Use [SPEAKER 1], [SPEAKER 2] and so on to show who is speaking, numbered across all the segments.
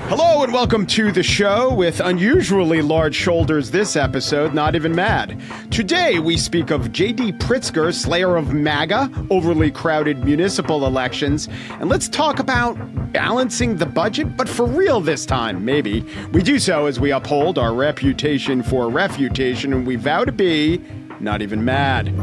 [SPEAKER 1] Hello and welcome to the show with unusually large shoulders this episode, Not Even Mad. Today we speak of J.D. Pritzker, slayer of MAGA, overly crowded municipal elections, and let's talk about balancing the budget, but for real this time, maybe. We do so as we uphold our reputation for refutation, and we vow to be not even mad.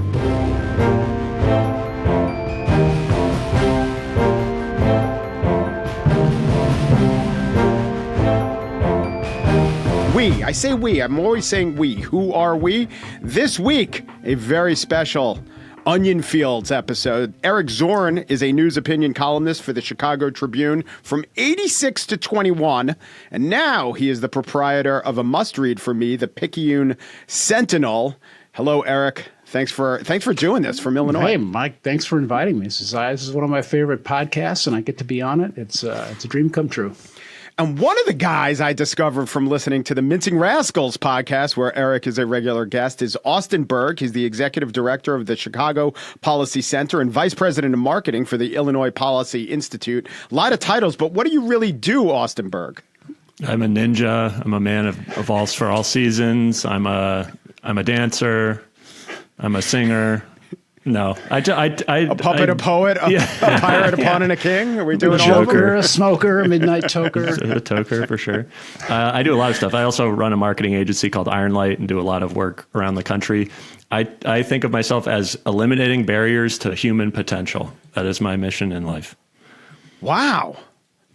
[SPEAKER 1] I say we. I'm always saying we. Who are we? This week, a very special Onion Fields episode. Eric Zorn is a news opinion columnist for the Chicago Tribune from 86 to 21. And now he is the proprietor of a must-read for me, the Picayune Sentinel. Hello, Eric. Thanks for doing this from Illinois.
[SPEAKER 2] Hey, Mike, thanks for inviting me. This is one of my favorite podcasts, and I get to be on it. It's a dream come true.
[SPEAKER 1] And one of the guys I discovered from listening to the Mincing Rascals podcast, where Eric is a regular guest, is Austin Berg. He's the executive director of the Chicago Policy Center and vice president of marketing for the Illinois Policy Institute. A lot of titles, but what do you really do, Austin Berg?
[SPEAKER 3] I'm a ninja. I'm a man of all for all seasons. I'm a dancer. I'm a singer. No, a puppet,
[SPEAKER 1] a poet, a pirate, a pawn, and a king. Are we doing all of them?
[SPEAKER 2] A smoker, a midnight toker.
[SPEAKER 3] A toker for sure. I do a lot of stuff. I also run a marketing agency called Iron Light and do a lot of work around the country. I think of myself as eliminating barriers to human potential. That is my mission in life.
[SPEAKER 1] Wow.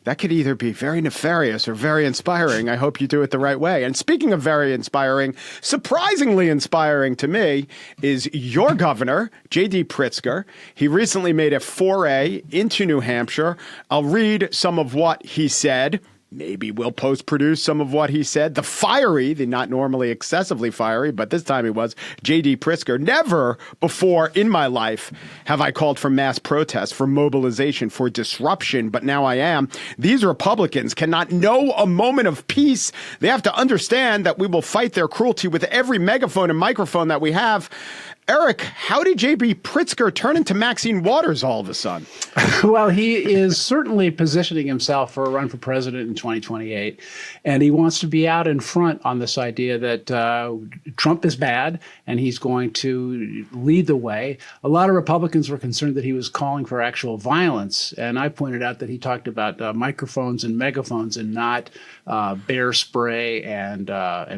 [SPEAKER 1] That could either be very nefarious or very inspiring. I hope you do it the right way. And speaking of very inspiring, surprisingly inspiring to me is your governor, J.D. Pritzker. He recently made a foray into New Hampshire. I'll read some of what he said. Maybe we'll post-produce some of what he said. The not normally excessively fiery, but this time he was, J.D. Pritzker. Never before in my life have I called for mass protest, for mobilization, for disruption, but now I am. These Republicans cannot know a moment of peace. They have to understand that we will fight their cruelty with every megaphone and microphone that we have. Eric, how did J.B. Pritzker turn into Maxine Waters all of a sudden?
[SPEAKER 2] Well, he is certainly positioning himself for a run for president in 2028, and he wants to be out in front on this idea that Trump is bad, and he's going to lead the way. A lot of Republicans were concerned that he was calling for actual violence, and I pointed out that he talked about microphones and megaphones and not bear spray and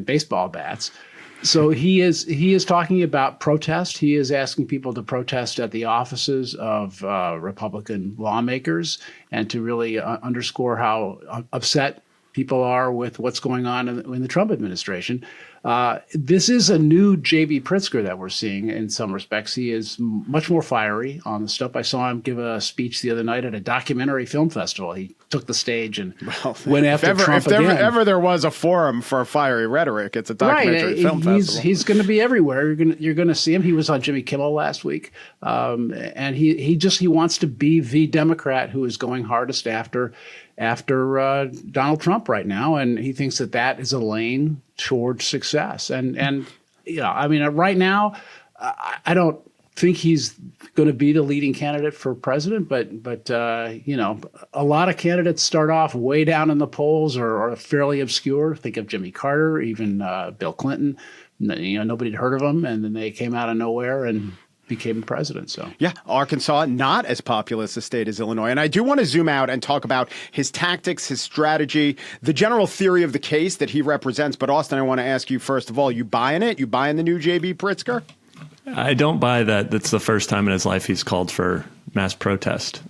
[SPEAKER 2] baseball bats. So he is talking about protest. He is asking people to protest at the offices of Republican lawmakers and to really underscore how upset people are with what's going on in the Trump administration. This is a new J.B. Pritzker that we're seeing in some respects. He is much more fiery on the stuff. I saw him give a speech the other night at a documentary film festival. He took the stage and went after Trump again.
[SPEAKER 1] If ever there was a forum for fiery rhetoric, it's a documentary film festival.
[SPEAKER 2] He's going to be everywhere. You're going to see him. He was on Jimmy Kimmel last week, and he wants to be the Democrat who is going hardest after Donald Trump right now, and he thinks that is a lane towards success. And I mean, right now, I don't think he's going to be the leading candidate for president, but a lot of candidates start off way down in the polls or are fairly obscure. Think of Jimmy Carter, even Bill Clinton. Nobody had heard of them, and then they came out of nowhere and became president. So yeah,
[SPEAKER 1] Arkansas, not as populous a state as Illinois. And I do want to zoom out and talk about his tactics, his strategy, the general theory of the case that he represents. But Austin, I want to ask you, first of all, you buying it? You buying the new J.B. Pritzker?
[SPEAKER 3] I don't buy that. That's the first time in his life he's called for mass protest.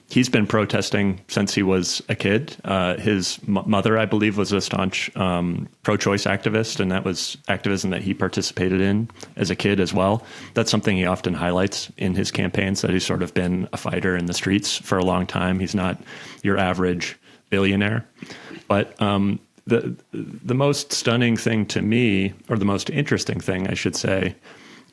[SPEAKER 3] He's been protesting since he was a kid. His mother, I believe, was a staunch pro-choice activist, and that was activism that he participated in as a kid as well. That's something he often highlights in his campaigns, that he's sort of been a fighter in the streets for a long time. He's not your average billionaire. But the most stunning thing to me, or the most interesting thing, I should say,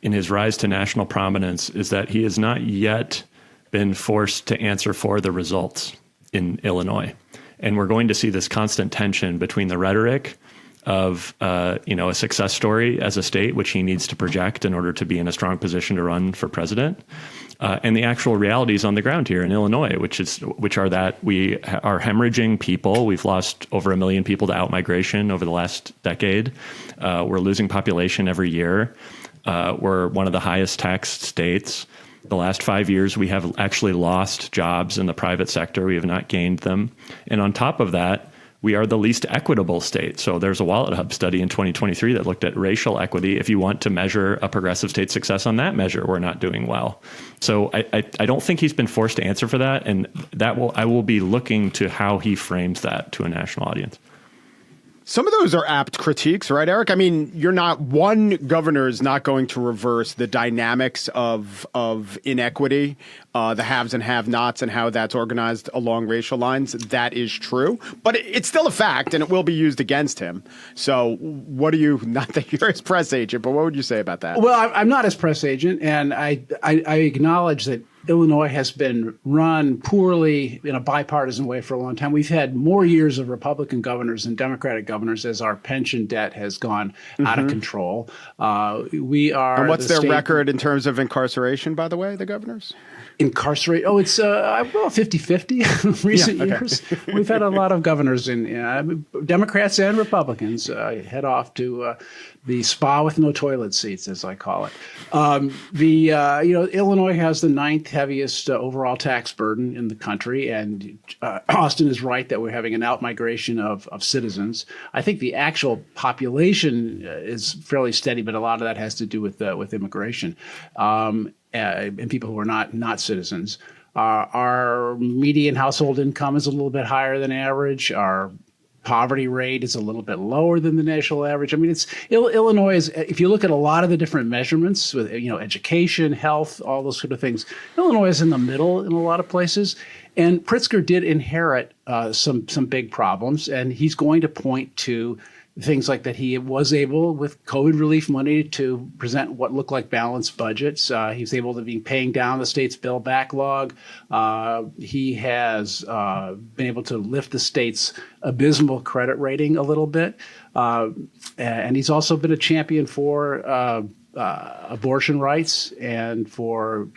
[SPEAKER 3] in his rise to national prominence is that he has not yet been forced to answer for the results in Illinois. And we're going to see this constant tension between the rhetoric of a success story as a state, which he needs to project in order to be in a strong position to run for president, and the actual realities on the ground here in Illinois, which are that we are hemorrhaging people. We've lost over 1 million people to outmigration over the last decade. We're losing population every year. We're one of the highest taxed states. The last 5 years, we have actually lost jobs in the private sector. We have not gained them. And on top of that, we are the least equitable state. So there's a Wallet Hub study in 2023 that looked at racial equity. If you want to measure a progressive state success on that measure, we're not doing well. So I don't think he's been forced to answer for that. And I will be looking to how he frames that to a national audience.
[SPEAKER 1] Some of those are apt critiques, right, Eric? I mean, one governor is not going to reverse the dynamics of inequity, the haves and have-nots, and how that's organized along racial lines. That is true, but it's still a fact, and it will be used against him. So what do you, not that you're his press agent, but what would you say about that?
[SPEAKER 2] Well, I'm not his press agent, and I acknowledge that Illinois has been run poorly in a bipartisan way for a long time. We've had more years of Republican governors than Democratic governors as our pension debt has gone out of control. We are.
[SPEAKER 1] And what's their record in terms of incarceration, by the way, the governors?
[SPEAKER 2] Incarcerate. Oh, it's 50-50 recent years. We've had a lot of governors in Democrats and Republicans head off to the spa with no toilet seats, as I call it. Illinois has the 9th heaviest overall tax burden in the country, and Austin is right that we're having an outmigration of citizens. I think the actual population is fairly steady, but a lot of that has to do with immigration. And people who are not citizens. Our median household income is a little bit higher than average. Our poverty rate is a little bit lower than the national average. I mean, Illinois is, if you look at a lot of the different measurements with, education, health, all those sort of things, Illinois is in the middle in a lot of places. And Pritzker did inherit some big problems, and he's going to point to things like that he was able, with COVID relief money, to present what looked like balanced budgets. He was able to be paying down the state's bill backlog. He has been able to lift the state's abysmal credit rating a little bit. And he's also been a champion for abortion rights and for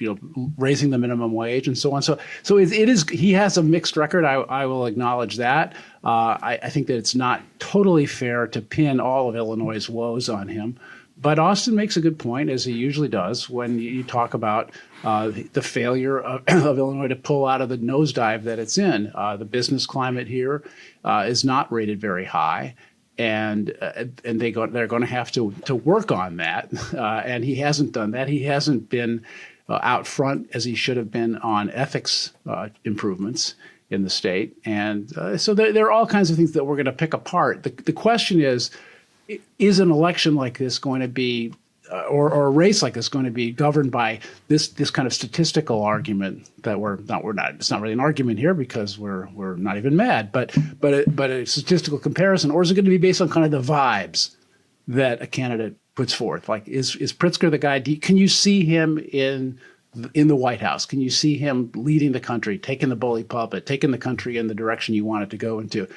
[SPEAKER 2] raising the minimum wage and so on. So it is. He has a mixed record. I will acknowledge that. I think that it's not totally fair to pin all of Illinois' woes on him. But Austin makes a good point, as he usually does, when you talk about the failure of Illinois to pull out of the nosedive that it's in. The business climate here is not rated very high. And they're going to have to work on that, and he hasn't done that. He hasn't been out front as he should have been on ethics improvements in the state, and so there are all kinds of things that we're going to pick apart. The question is an election like this going to be, or a race like this going to be governed by this kind of statistical argument that we're not. It's not really an argument here because we're not even mad, but a statistical comparison, or is it going to be based on kind of the vibes that a candidate puts forth? Like, is Pritzker the guy? Can you see him in the White House? Can you see him leading the country, taking the bully pulpit, taking the country in the direction you want it to go into?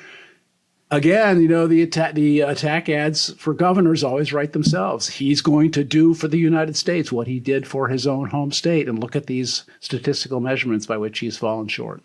[SPEAKER 2] Again, the attack ads for governors always write themselves. He's going to do for the United States what he did for his own home state, and look at these statistical measurements by which he's fallen short.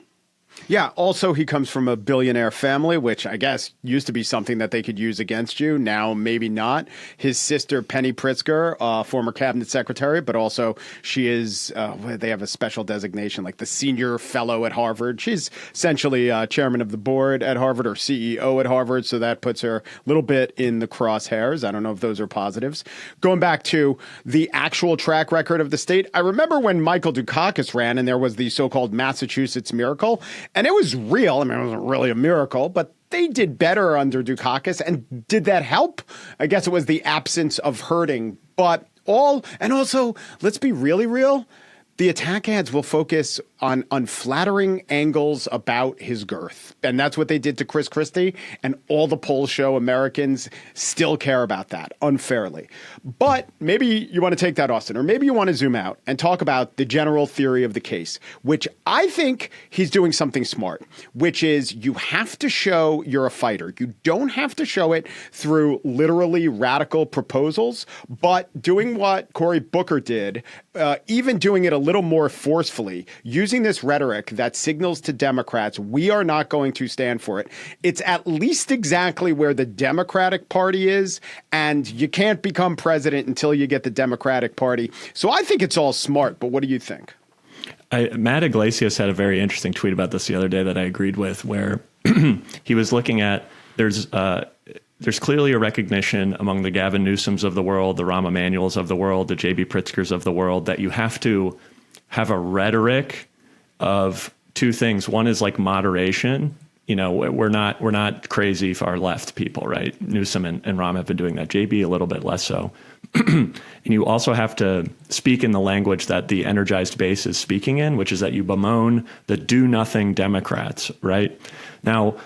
[SPEAKER 1] Yeah. Also, he comes from a billionaire family, which I guess used to be something that they could use against you. Now, maybe not. His sister, Penny Pritzker, former cabinet secretary, but also she is, they have a special designation, like the senior fellow at Harvard. She's essentially chairman of the board at Harvard, or CEO at Harvard. So that puts her a little bit in the crosshairs. I don't know if those are positives. Going back to the actual track record of the state, I remember when Michael Dukakis ran and there was the so-called Massachusetts miracle. And it was real. I mean, it wasn't really a miracle, but they did better under Dukakis. And did that help? I guess it was the absence of hurting. But also, let's be really real. The attack ads will focus on unflattering angles about his girth. And that's what they did to Chris Christie. And all the polls show Americans still care about that unfairly. But maybe you want to take that, Austin, or maybe you want to zoom out and talk about the general theory of the case, which I think he's doing something smart, which is you have to show you're a fighter. You don't have to show it through literally radical proposals, but doing what Cory Booker did, even doing it a little more forcefully, using this rhetoric that signals to Democrats, we are not going to stand for it. It's at least exactly where the Democratic Party is, and you can't become president until you get the Democratic Party. So I think it's all smart, but what do you think?
[SPEAKER 3] Matt Iglesias had a very interesting tweet about this the other day that I agreed with, where he was looking at there's clearly a recognition among the Gavin Newsoms of the world, the Rahm Emanuels of the world, the J.B. Pritzkers of the world, that you have to have a rhetoric of two things. One is like moderation. You know, we're not crazy far left people, right? Newsom and Rahm have been doing that. J.B. a little bit less so. And you also have to speak in the language that the energized base is speaking in, which is that you bemoan the do-nothing Democrats, right? Now,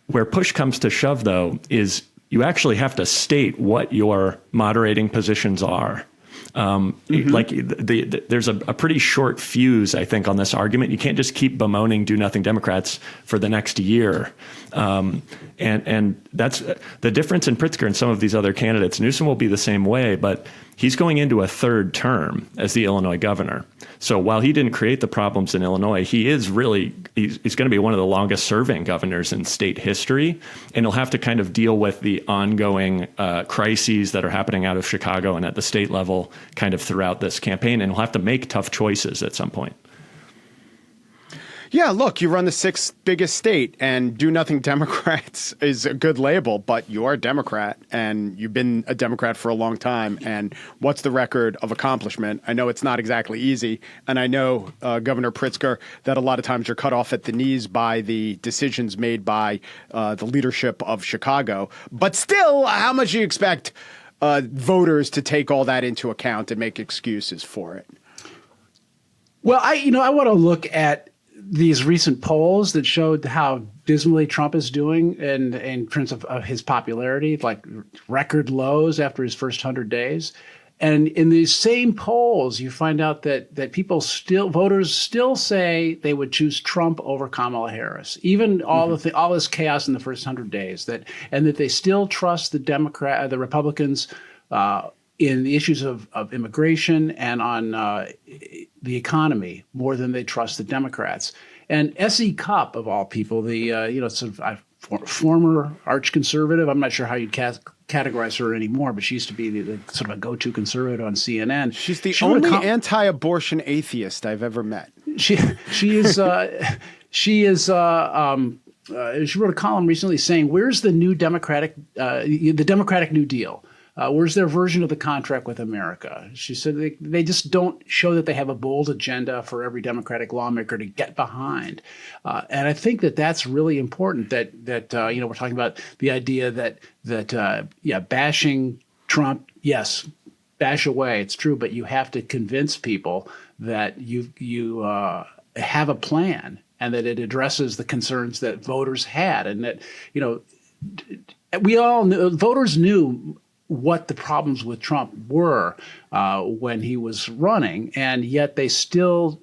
[SPEAKER 3] where push comes to shove, though, is you actually have to state what your moderating positions are. Like there's a pretty short fuse, I think, on this argument. You can't just keep bemoaning do-nothing Democrats for the next year. And that's the difference in Pritzker and some of these other candidates. Newsom will be the same way, but he's going into a third term as the Illinois governor. So while he didn't create the problems in Illinois, he's going to be one of the longest serving governors in state history. And he'll have to kind of deal with the ongoing crises that are happening out of Chicago and at the state level kind of throughout this campaign. And he'll have to make tough choices at some point.
[SPEAKER 1] Yeah, look, you run the sixth biggest state, and do-nothing Democrats is a good label, but you are a Democrat, and you've been a Democrat for a long time. And what's the record of accomplishment? I know it's not exactly easy, and I know, Governor Pritzker, that a lot of times you're cut off at the knees by the decisions made by the leadership of Chicago. But still, how much do you expect voters to take all that into account and make excuses for it?
[SPEAKER 2] Well, I want to look at these recent polls that showed how dismally Trump is doing in terms of his popularity, like record lows after his first 100 days. And in these same polls, you find out that voters still say they would choose Trump over Kamala Harris, even all this chaos in the first 100 days, and that they still trust the Republicans in the issues of immigration and on the economy more than they trust the Democrats. And S.E. Cupp, of all people, the former arch conservative, I'm not sure how you'd categorize her anymore, but she used to be the sort of a go-to conservative on CNN.
[SPEAKER 1] She's the only anti-abortion atheist I've ever met. She
[SPEAKER 2] wrote a column recently saying, "Where's the new Democratic New Deal? Where's their version of the contract with America?" She said they just don't show that they have a bold agenda for every Democratic lawmaker to get behind. And I think that's really important that we're talking about the idea that bashing Trump, yes, bash away. It's true, but you have to convince people that you have a plan and that it addresses the concerns that voters had, and that, we all knew, voters knew what the problems with Trump were when he was running, and yet they still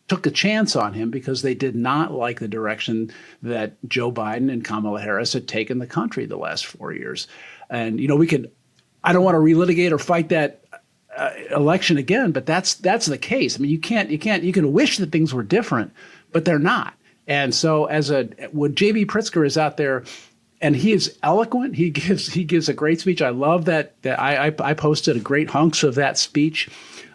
[SPEAKER 2] took a chance on him because they did not like the direction that Joe Biden and Kamala Harris had taken the country the last 4 years. And I don't want to relitigate or fight that election again, but that's the case. I mean, you can wish that things were different, but they're not. And so when J.B. Pritzker is out there, and he is eloquent. He gives a great speech. I love that I posted a great hunks of that speech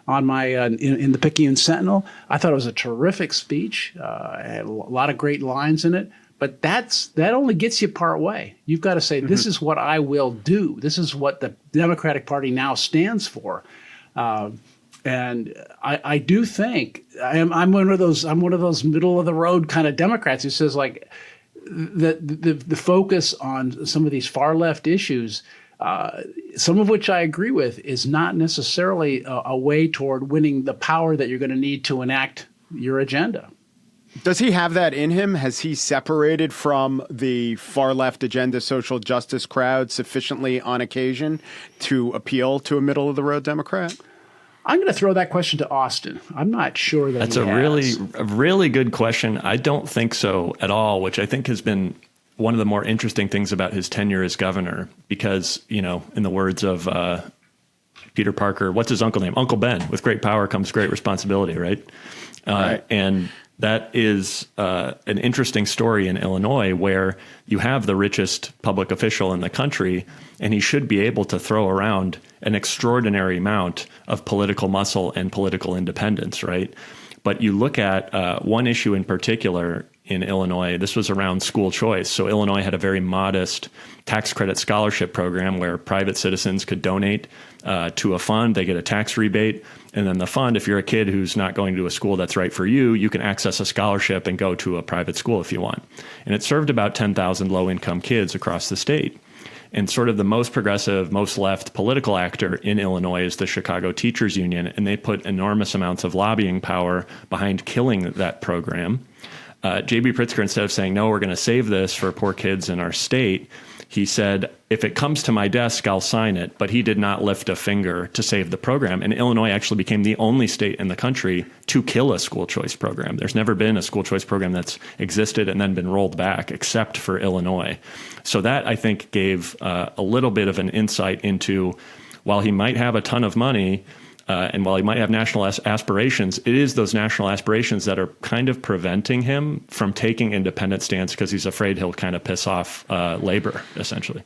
[SPEAKER 2] on my in the Picayune Sentinel. I thought it was a terrific speech. It had a lot of great lines in it. But that only gets you part way. You've got to say, this is what I will do. This is what the Democratic Party now stands for. And I do think I'm one of those middle of the road kind of Democrats who says, like, the focus on some of these far left issues, some of which I agree with, is not necessarily a way toward winning the power that you're going to need to enact your agenda.
[SPEAKER 1] Does he have that in him? Has he separated from the far left agenda social justice crowd sufficiently on occasion to appeal to a middle of the road Democrat?
[SPEAKER 2] I'm going to throw that question to Austin. I'm not sure that
[SPEAKER 3] that's a really good question. I don't think so at all, which I think has been one of the more interesting things about his tenure as governor, because, in the words of Peter Parker, what's his uncle name? Uncle Ben. With great power comes great responsibility, right?
[SPEAKER 1] Right.
[SPEAKER 3] And that is an interesting story in Illinois, where you have the richest public official in the country, and he should be able to throw around an extraordinary amount of political muscle and political independence, right? But you look at one issue in particular in Illinois. This was around school choice. So Illinois had a very modest tax credit scholarship program where private citizens could donate to a fund. They get a tax rebate. And then the fund, if you're a kid who's not going to a school that's right for you, you can access a scholarship and go to a private school if you want. And it served about 10,000 low-income kids across the state. And sort of the most progressive, most left political actor in Illinois is the Chicago Teachers Union, and they put enormous amounts of lobbying power behind killing that program. J.B. Pritzker, instead of saying, no, we're going to save this for poor kids in our state, he said, if it comes to my desk, I'll sign it. But he did not lift a finger to save the program. And Illinois actually became the only state in the country to kill a school choice program. There's never been a school choice program that's existed and then been rolled back, except for Illinois. So that, I think, gave a little bit of an insight into, while he might have a ton of money, and while he might have national aspirations, it is those national aspirations that are kind of preventing him from taking independent stance, because he's afraid he'll kind of piss off labor, essentially.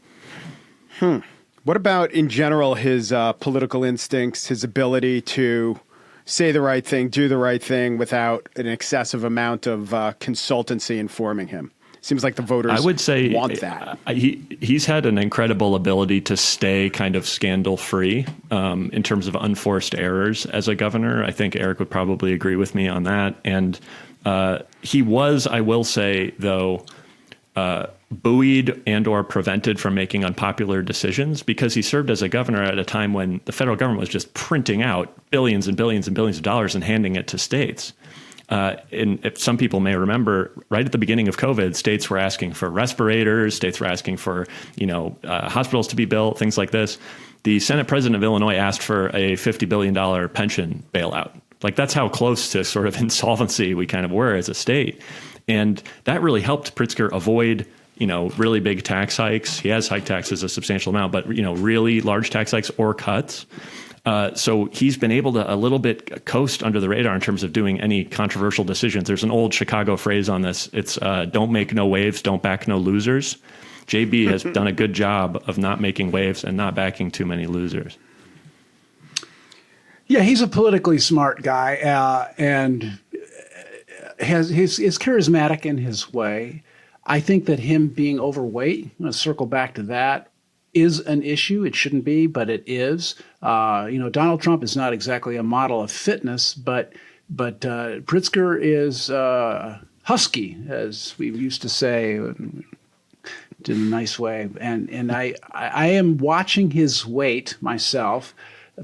[SPEAKER 1] What about, in general, his political instincts, his ability to say the right thing, do the right thing without an excessive amount of consultancy informing him? Seems like the voters
[SPEAKER 3] I would say
[SPEAKER 1] want that.
[SPEAKER 3] He's had an incredible ability to stay kind of scandal-free in terms of unforced errors as a governor. I think Eric would probably agree with me on that. And he was, I will say, though, buoyed and or prevented from making unpopular decisions, because he served as a governor at a time when the federal government was just printing out billions and billions and billions of dollars and handing it to states. And if some people may remember, right at the beginning of COVID, states were asking for respirators, states were asking for, hospitals to be built, things like this. The Senate president of Illinois asked for a $50 billion pension bailout. Like, that's how close to sort of insolvency we kind of were as a state. And that really helped Pritzker avoid, really big tax hikes. He has hiked taxes a substantial amount, but, really large tax hikes or cuts. So he's been able to a little bit coast under the radar in terms of doing any controversial decisions. There's an old Chicago phrase on this. It's don't make no waves, don't back no losers. J.B. has done a good job of not making waves and not backing too many losers.
[SPEAKER 2] Yeah, he's a politically smart guy and is charismatic in his way. I think that him being overweight, I'm going to circle back to that, is an issue. It shouldn't be, but it is. Donald Trump is not exactly a model of fitness, but Pritzker is husky, as we used to say, in a nice way. And I am watching his weight myself,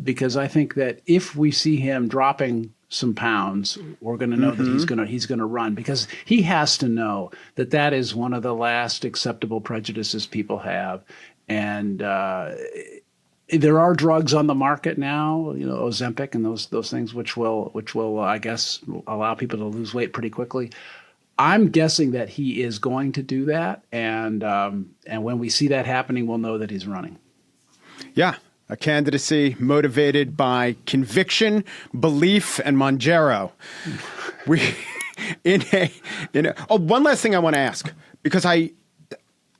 [SPEAKER 2] because I think that if we see him dropping some pounds, we're going to know that he's going to run, because he has to know that that is one of the last acceptable prejudices people have. And there are drugs on the market now, Ozempic and those things, which will I guess allow people to lose weight pretty quickly. I'm guessing that he is going to do that, and when we see that happening, we'll know that he's running. Yeah.
[SPEAKER 1] A candidacy motivated by conviction, belief, and Monjero. One last thing I want to ask, because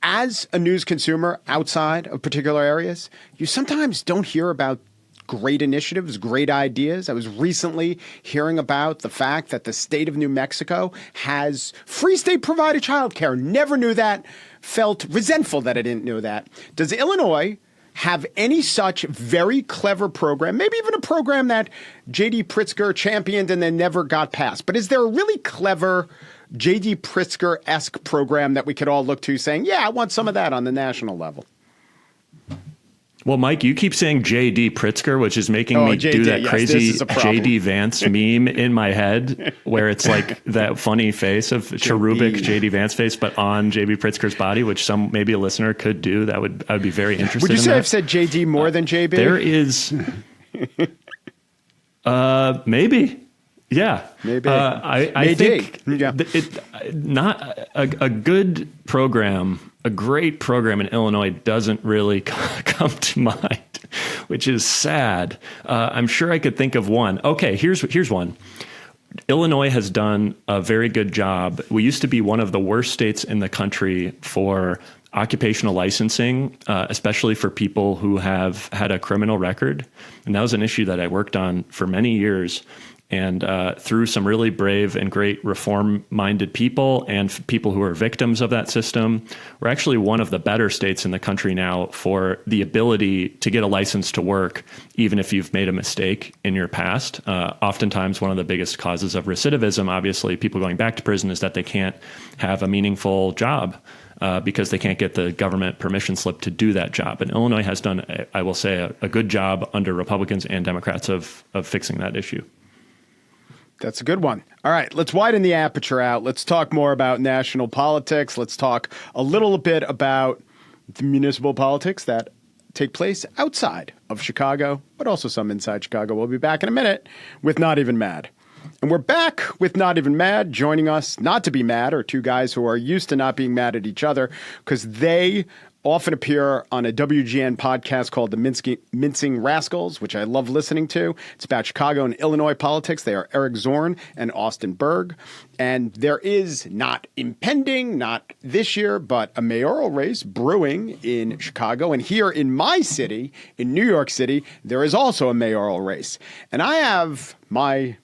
[SPEAKER 1] as a news consumer outside of particular areas, you sometimes don't hear about great initiatives, great ideas. I was recently hearing about the fact that the state of New Mexico has free state provided childcare. Never knew that. Felt resentful that I didn't know that. Does Illinois have any such very clever program, maybe even a program that J.D. Pritzker championed and then never got passed? But is there a really clever J.D. Pritzker-esque program that we could all look to saying, yeah, I want some of that on the national level?
[SPEAKER 3] Well, Mike, you keep saying J.D. Pritzker, which is making me do that crazy J.D. Vance meme in my head, where it's like that funny face of cherubic J.D. Vance face, but on J.B. Pritzker's body, which maybe a listener could do. I would be very interested in that.
[SPEAKER 1] Would you say I've said J.D. more than J.B.?
[SPEAKER 3] There is... maybe. Yeah.
[SPEAKER 1] Maybe.
[SPEAKER 3] I think not a good program, a great program in Illinois doesn't really come to mind which is sad. I'm sure I could think of one. Okay, here's one. Illinois has done a very good job. We used to be one of the worst states in the country for occupational licensing, especially for people who have had a criminal record. And that was an issue that I worked on for many years. And through some really brave and great reform-minded people and people who are victims of that system, we're actually one of the better states in the country now for the ability to get a license to work, even if you've made a mistake in your past. Oftentimes, one of the biggest causes of recidivism, obviously, people going back to prison, is that they can't have a meaningful job because they can't get the government permission slip to do that job. And Illinois has done, I will say, a good job under Republicans and Democrats of fixing that issue.
[SPEAKER 1] That's a good one. All right, let's widen the aperture out. Let's talk more about national politics. Let's talk a little bit about the municipal politics that take place outside of Chicago, but also some inside Chicago. We'll be back in a minute with Not Even Mad. And we're back with Not Even Mad. Joining us, not to be mad, are two guys who are used to not being mad at each other because they often appear on a WGN podcast called The Mincing Rascals, which I love listening to. It's about Chicago and Illinois politics. They are Eric Zorn and Austin Berg. And there is not impending, not this year, but a mayoral race brewing in Chicago. And here in my city, in New York City, there is also a mayoral race. And I have my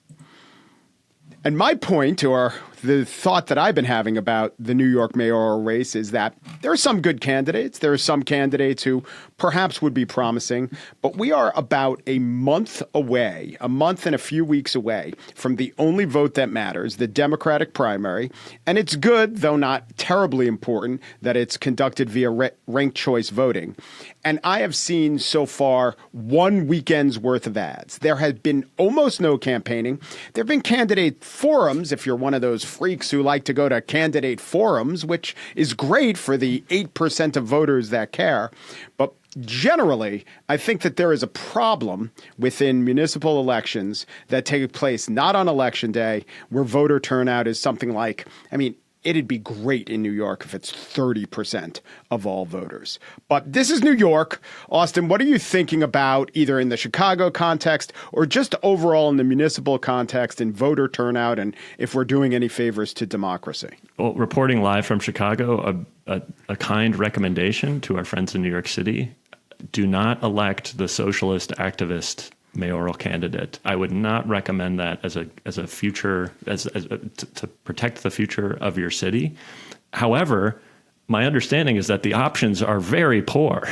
[SPEAKER 1] point, or the thought that I've been having about the New York mayoral race, is that there are some good candidates. There are some candidates who perhaps would be promising, but we are about a month away, a month and a few weeks away from the only vote that matters, the Democratic primary. And it's good, though not terribly important, that it's conducted via ranked choice voting. And I have seen so far one weekend's worth of ads. There has been almost no campaigning. There have been candidate forums, if you're one of those freaks who like to go to candidate forums, which is great for the 8% of voters that care. But generally, I think that there is a problem within municipal elections that take place not on election day, where voter turnout is something like, it'd be great in New York if it's 30% of all voters. But this is New York. Austin, what are you thinking about either in the Chicago context or just overall in the municipal context in voter turnout, and if we're doing any favors to democracy?
[SPEAKER 3] Well, reporting live from Chicago, a kind recommendation to our friends in New York City: do not elect the socialist activist mayoral candidate. I would not recommend that as a future, to protect the future of your city. However, my understanding is that the options are very poor,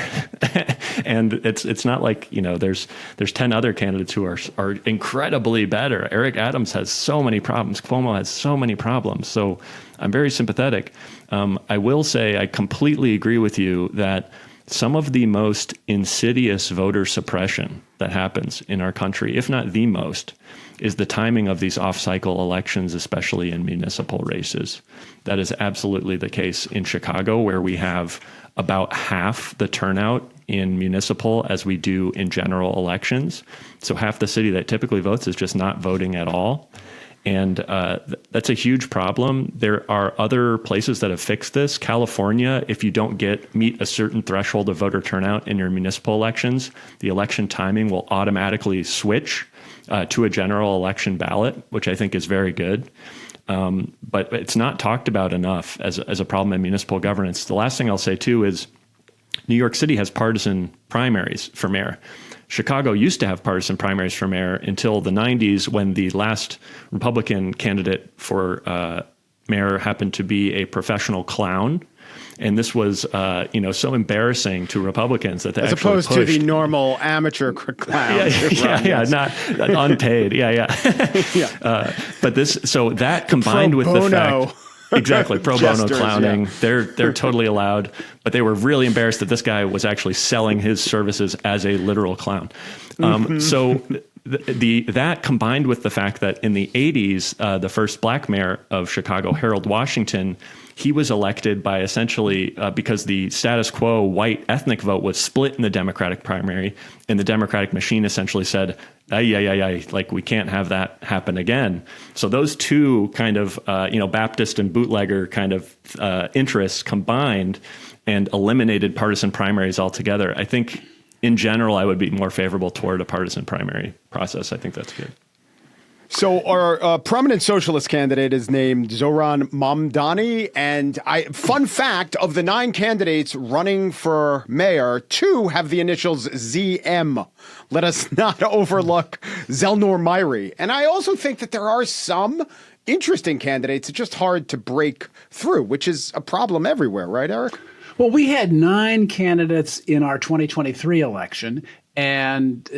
[SPEAKER 3] and it's not like, there's 10 other candidates who are incredibly better. Eric Adams has so many problems. Cuomo has so many problems. So I'm very sympathetic. I will say I completely agree with you that some of the most insidious voter suppression that happens in our country, if not the most, is the timing of these off-cycle elections, especially in municipal races. That is absolutely the case in Chicago, where we have about half the turnout in municipal as we do in general elections. So half the city that typically votes is just not voting at all. And that's a huge problem. There are other places that have fixed this. California, if you don't meet a certain threshold of voter turnout in your municipal elections, the election timing will automatically switch to a general election ballot, which I think is very good. But it's not talked about enough as a problem in municipal governance. The last thing I'll say, too, is New York City has partisan primaries for mayor. Chicago used to have partisan primaries for mayor until the 90s, when the last Republican candidate for mayor happened to be a professional clown. And this was, so embarrassing to Republicans that they
[SPEAKER 1] as
[SPEAKER 3] actually
[SPEAKER 1] opposed
[SPEAKER 3] pushed.
[SPEAKER 1] to the normal amateur clown.
[SPEAKER 3] Not unpaid. But that combined with the fact. Exactly. Pro bono
[SPEAKER 1] Jesters,
[SPEAKER 3] clowning.
[SPEAKER 1] yeah.
[SPEAKER 3] They're totally allowed, but they were really embarrassed that this guy was actually selling his services as a literal clown. So that combined with the fact that in the 80s, the first black mayor of Chicago, Harold Washington, he was elected by essentially because the status quo white ethnic vote was split in the Democratic primary, and the Democratic machine essentially said, like we can't have that happen again. So those two kind of, Baptist and bootlegger kind of interests combined and eliminated partisan primaries altogether. I think in general, I would be more favorable toward a partisan primary process. I think that's good.
[SPEAKER 1] So our prominent socialist candidate is named Zoran Mamdani. And fun fact, of the 9 candidates running for mayor, 2 have the initials ZM. Let us not overlook Zelnor Myri. And I also think that there are some interesting candidates. It's just hard to break through, which is a problem everywhere, right, Eric?
[SPEAKER 2] Well, we had 9 candidates in our 2023 election, and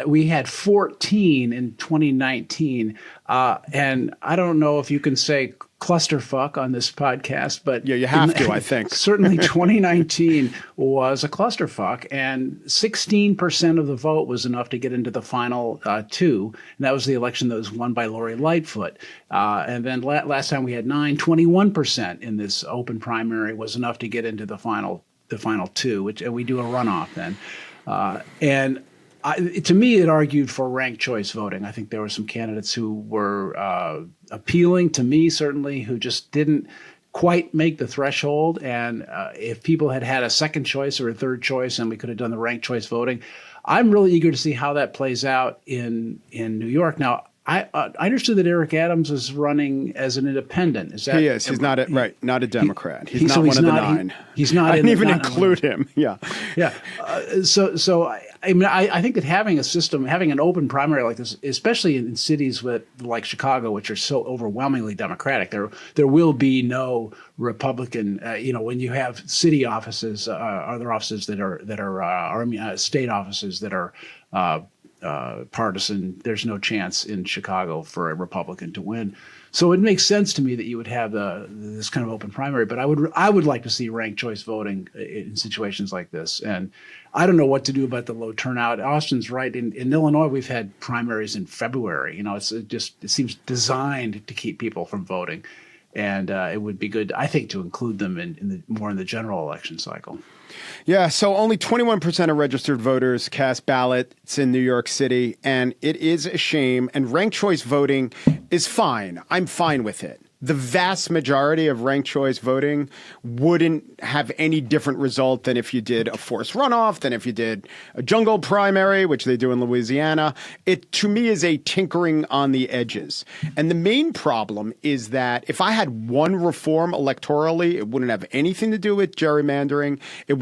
[SPEAKER 2] we had 14 in 2019. And I don't know if you can say clusterfuck on this podcast, but
[SPEAKER 1] yeah, you have to, I think.
[SPEAKER 2] Certainly 2019 was a clusterfuck, and 16% of the vote was enough to get into the final 2. And that was the election that was won by Lori Lightfoot. And then last time we had 21% in this open primary was enough to get into the final 2, and we do a runoff then. To me, it argued for ranked choice voting. I think there were some candidates who were appealing to me, certainly, who just didn't quite make the threshold. And if people had had a second choice or a third choice and we could have done the ranked choice voting, I'm really eager to see how that plays out in New York. Now, I understood that Eric Adams is running as an independent. Is that
[SPEAKER 1] he is? He's not a Democrat. He's not one of the 9.
[SPEAKER 2] He's not.
[SPEAKER 1] I didn't even include him. Yeah,
[SPEAKER 2] yeah. So I mean, I think that having a system, having an open primary like this, especially in cities like Chicago, which are so overwhelmingly Democratic, there will be no Republican. When you have city offices, other offices that are state offices that are partisan, there's no chance in Chicago for a Republican to win. So it makes sense to me that you would have this kind of open primary. But I would like to see ranked choice voting in situations like this. And I don't know what to do about the low turnout. Austin's right. In Illinois, we've had primaries in February. It seems designed to keep people from voting. And it would be good, I think, to include them more in the general election cycle.
[SPEAKER 1] Yeah, so only 21% of registered voters cast ballots in New York City, and it is a shame. And ranked choice voting is fine. I'm fine with it. The vast majority of ranked choice voting wouldn't have any different result than if you did a forced runoff, than if you did a jungle primary, which they do in Louisiana. It, to me, is a tinkering on the edges. And the main problem is that if I had one reform electorally, it wouldn't have anything to do with gerrymandering. It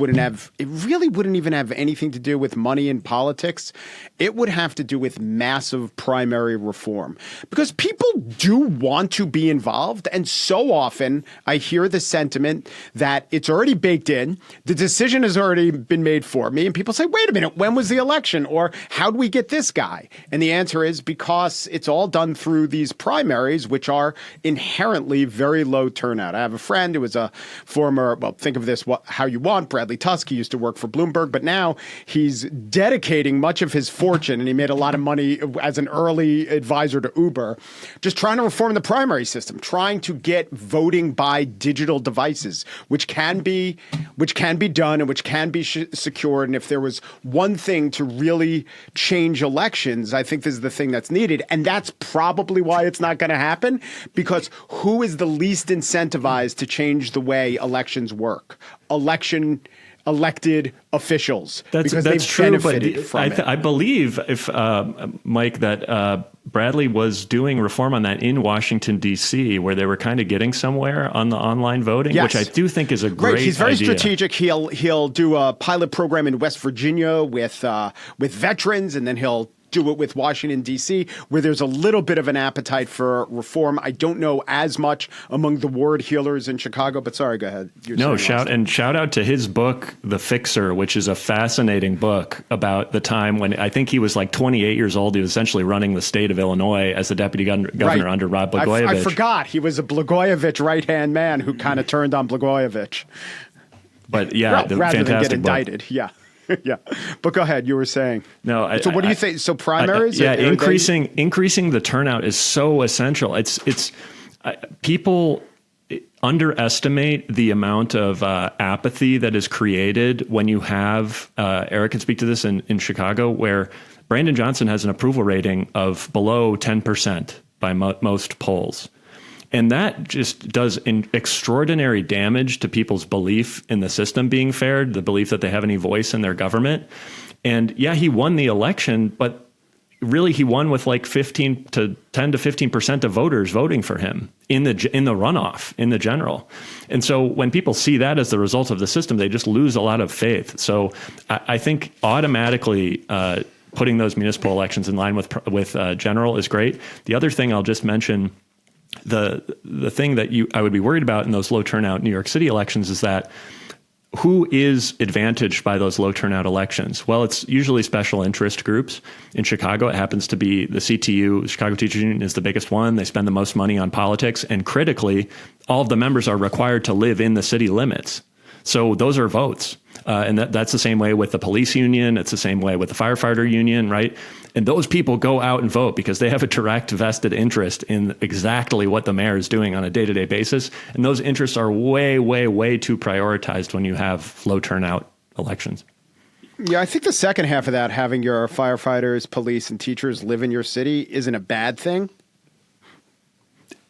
[SPEAKER 1] really wouldn't even have anything to do with money in politics. It would have to do with massive primary reform, because people do want to be involved. And so often I hear the sentiment that it's already baked in. The decision has already been made for me. And people say, wait a minute, when was the election? Or how do we get this guy? And the answer is because it's all done through these primaries, which are inherently very low turnout. I have a friend who was a former, think of this how you want, Bradley Tusk. He used to work for Bloomberg, but now he's dedicating much of his fortune, and he made a lot of money as an early advisor to Uber, just trying to reform the primary system, trying to get voting by digital devices, which can be done and which can be secured. And if there was one thing to really change elections, I think this is the thing that's needed. And that's probably why it's not going to happen, because who is the least incentivized to change the way elections work? Elected officials.
[SPEAKER 3] That's true, but I believe, if Mike, that Bradley was doing reform on that in Washington, D.C., where they were kind of getting somewhere on the online voting,
[SPEAKER 1] yes,
[SPEAKER 3] which I do think is a great idea.
[SPEAKER 1] He's very strategic. He'll do a pilot program in West Virginia with veterans, and then he'll do it with Washington, D.C., where there's a little bit of an appetite for reform. I don't know as much among the ward healers in Chicago, but sorry, go ahead.
[SPEAKER 3] Shout out to his book, The Fixer, which is a fascinating book about the time when I think he was like 28 years old. He was essentially running the state of Illinois as the deputy governor under Rod Blagojevich.
[SPEAKER 1] I forgot. He was a Blagojevich right-hand man who kind of turned on Blagojevich.
[SPEAKER 3] But yeah,
[SPEAKER 1] rather than get
[SPEAKER 3] indicted.
[SPEAKER 1] Book. Yeah. Yeah, but go ahead. You were saying.
[SPEAKER 3] No.
[SPEAKER 1] So what do you think? So primaries?
[SPEAKER 3] Increasing the turnout is so essential. People underestimate the amount of apathy that is created when you have. Eric can speak to this in Chicago, where Brandon Johnson has an approval rating of below 10% by most polls. And that just does extraordinary damage to people's belief in the system being fair, the belief that they have any voice in their government. And yeah, he won the election, but really he won with like 10 to 15% of voters voting for him in the runoff, in the general. And so when people see that as the result of the system, they just lose a lot of faith. So I think automatically putting those municipal elections in line with general is great. The other thing I'll just mention, the thing that I would be worried about in those low turnout New York City elections is that who is advantaged by those low turnout elections? Well, it's usually special interest groups. In Chicago, it happens to be the CTU, Chicago Teachers Union, is the biggest one. They spend the most money on politics. And critically, all of the members are required to live in the city limits. So those are votes. And that's the same way with the police union. It's the same way with the firefighter union, right? And those people go out and vote because they have a direct vested interest in exactly what the mayor is doing on a day-to-day basis. And those interests are way, way, way too prioritized when you have low turnout elections.
[SPEAKER 1] Yeah, I think the second half of that, having your firefighters, police, and teachers live in your city, isn't a bad thing.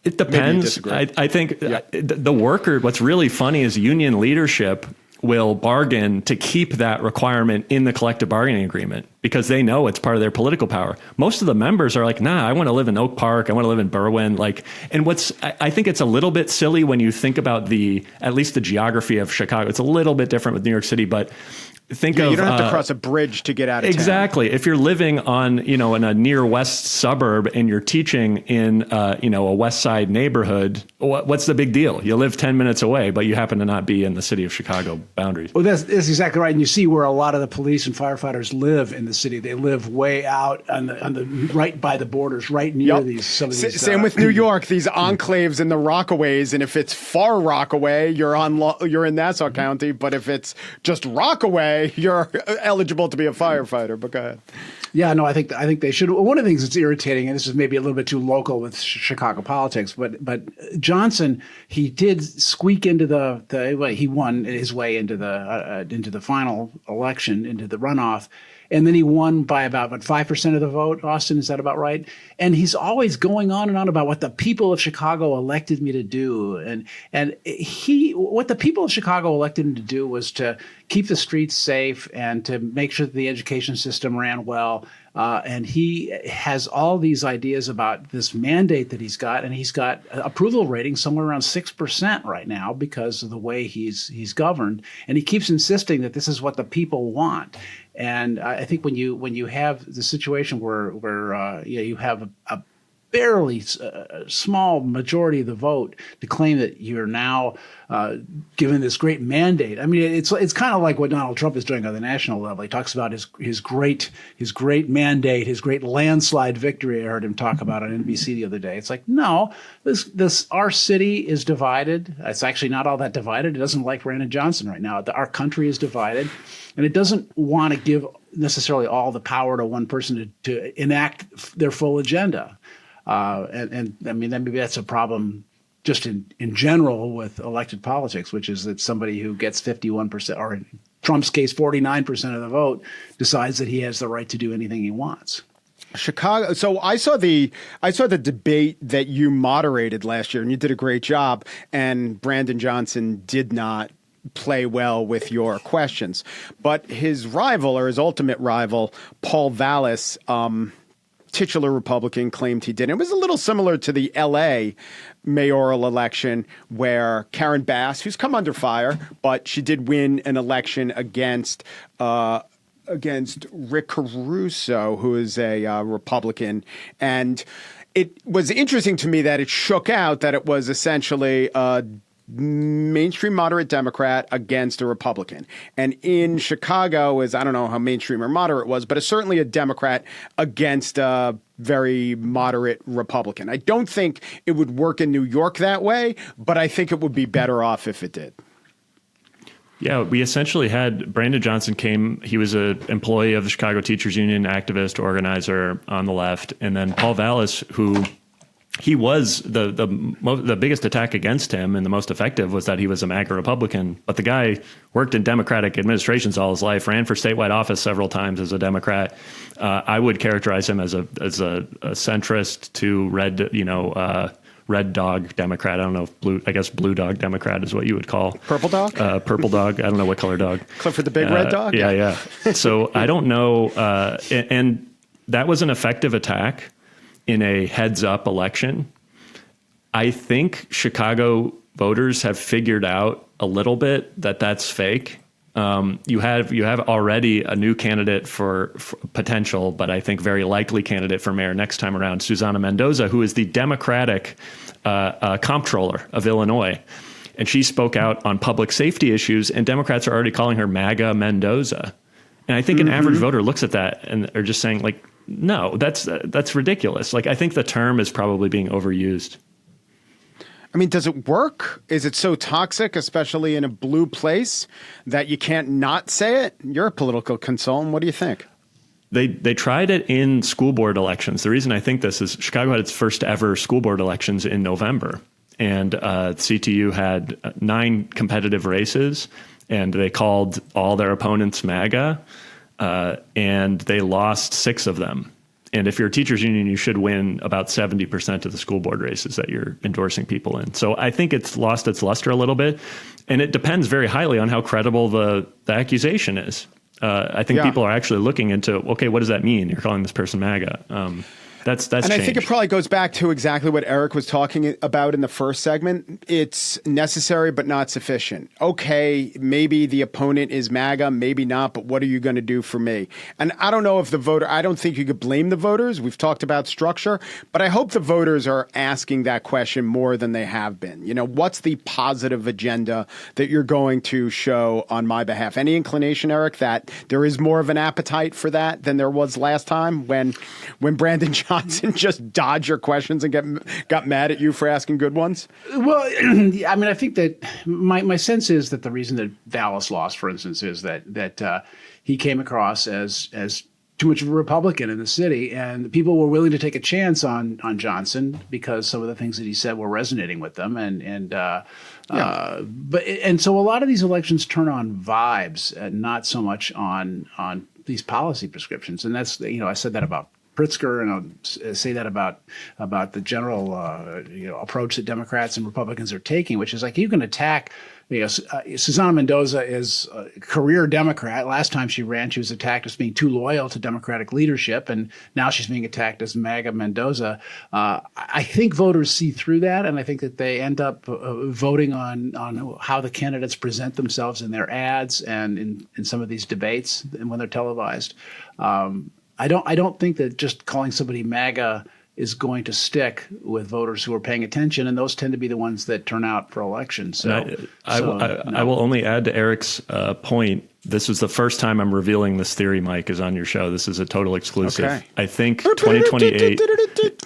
[SPEAKER 3] It depends. I think the worker, what's really funny is union leadership will bargain to keep that requirement in the collective bargaining agreement because they know it's part of their political power. Most of the members are like, nah, I want to live in Oak Park. I want to live in Berwyn. I think it's a little bit silly when you think about at least the geography of Chicago. It's a little bit different with New York City, but you don't
[SPEAKER 1] have to cross a bridge to get out of town.
[SPEAKER 3] Exactly. If you're living in a near west suburb and you're teaching in a west side neighborhood, what's the big deal? You live 10 minutes away, but you happen to not be in the city of Chicago boundaries.
[SPEAKER 2] Well, that's exactly right. And you see where a lot of the police and firefighters live in the city. They live way out on the right by the borders, right near some of these.
[SPEAKER 1] Same with New York, these enclaves in the Rockaways. And if it's far Rockaway, you're in Nassau County. But if it's just Rockaway, you're eligible to be a firefighter. But go ahead.
[SPEAKER 2] Yeah, no, I think they should. One of the things that's irritating, and this is maybe a little bit too local with Chicago politics, but Johnson, he did squeak into he won his way into the final election, into the runoff. And then he won by about 5% of the vote. Austin, is that about right? And he's always going on and on about what the people of Chicago elected me to do. And what the people of Chicago elected him to do was to keep the streets safe and to make sure that the education system ran well. And he has all these ideas about this mandate that he's got, and he's got approval rating somewhere around 6% right now because of the way he's governed. And he keeps insisting that this is what the people want. And I think when you have the situation where you have a barely small majority of the vote to claim that you're now given this great mandate. I mean, it's kind of like what Donald Trump is doing on the national level. He talks about his great mandate, his great landslide victory. I heard him talk about on NBC the other day. It's like, no, our city is divided. It's actually not all that divided. It doesn't like Brandon Johnson right now. Our country is divided, and it doesn't want to give necessarily all the power to one person to enact their full agenda. And I mean, maybe that's a problem just in general with elected politics, which is that somebody who gets 51%, or in Trump's case, 49% of the vote, decides that he has the right to do anything he wants.
[SPEAKER 1] Chicago. So I saw the debate that you moderated last year, and you did a great job. And Brandon Johnson did not play well with your questions, but his rival, or his ultimate rival, Paul Vallis, titular Republican, claimed he did. It was a little similar to the L.A. mayoral election where Karen Bass, who's come under fire, but she did win an election against Rick Caruso, who is a Republican. And it was interesting to me that it shook out that it was essentially a mainstream moderate Democrat against a Republican. And in Chicago, I don't know how mainstream or moderate it was, but it's certainly a Democrat against a very moderate Republican. I don't think it would work in New York that way, but I think it would be better off if it did.
[SPEAKER 3] Yeah, we essentially had Brandon Johnson he was an employee of the Chicago Teachers Union, activist, organizer on the left. And then Paul Vallis, who he was the biggest attack against him and the most effective was that he was a MAGA Republican. But the guy worked in Democratic administrations all his life, ran for statewide office several times as a Democrat. I would characterize him as a centrist to red, red dog Democrat. I don't know if I guess blue dog Democrat is what you would call.
[SPEAKER 1] Purple dog?
[SPEAKER 3] Purple dog. I don't know what color dog.
[SPEAKER 1] Clifford the big red dog?
[SPEAKER 3] Yeah. So I don't know. And that was an effective attack in a heads up election. I think Chicago voters have figured out a little bit that that's fake. You have already a new candidate for potential, but I think very likely candidate for mayor next time around, Susana Mendoza, who is the Democratic comptroller of Illinois. And she spoke out on public safety issues, and Democrats are already calling her MAGA Mendoza. And I think an average voter looks at that and are just saying, like, no, that's ridiculous. Like, I think the term is probably being overused.
[SPEAKER 1] I mean, does it work? Is it so toxic, especially in a blue place, that you can't not say it? You're a political consultant. What do you think?
[SPEAKER 3] They tried it in school board elections. The reason I think this is Chicago had its first ever school board elections in November. And CTU had 9 competitive races, and they called all their opponents MAGA, and they lost 6 of them. And if you're a teachers union, you should win about 70% of the school board races that you're endorsing people in. So I think it's lost its luster a little bit. And it depends very highly on how credible the accusation is. I think people are actually looking into, okay, what does that mean? You're calling this person MAGA. That's
[SPEAKER 1] and
[SPEAKER 3] changed.
[SPEAKER 1] I think it probably goes back to exactly what Eric was talking about in the first segment. It's necessary but not sufficient. Okay, maybe the opponent is MAGA, maybe not, but what are you going to do for me? And I don't know if I don't think you could blame the voters. We've talked about structure, but I hope the voters are asking that question more than they have been. You know, what's the positive agenda that you're going to show on my behalf? Any inclination, Eric, that there is more of an appetite for that than there was last time when Brandon Johnson just dodged your questions and got mad at you for asking good ones?
[SPEAKER 2] Well, I mean, I think that my sense is that the reason that Vallis lost, for instance, is that he came across as too much of a Republican in the city, and people were willing to take a chance on Johnson because some of the things that he said were resonating with them, and so a lot of these elections turn on vibes, not so much on these policy prescriptions, and that's, you know, I said that about Pritzker, and I'll say that about the general approach that Democrats and Republicans are taking, which is like, you can attack. Susana Mendoza is a career Democrat. Last time she ran, she was attacked as being too loyal to Democratic leadership, and now she's being attacked as MAGA Mendoza. I think voters see through that, and I think that they end up voting on how the candidates present themselves in their ads and in some of these debates and when they're televised. I don't think that just calling somebody MAGA is going to stick with voters who are paying attention, and those tend to be the ones that turn out for elections. So,
[SPEAKER 3] I will only add to Eric's point. This is the first time I'm revealing this theory, Mike, is on your show. This is a total exclusive. Okay. I think 2028.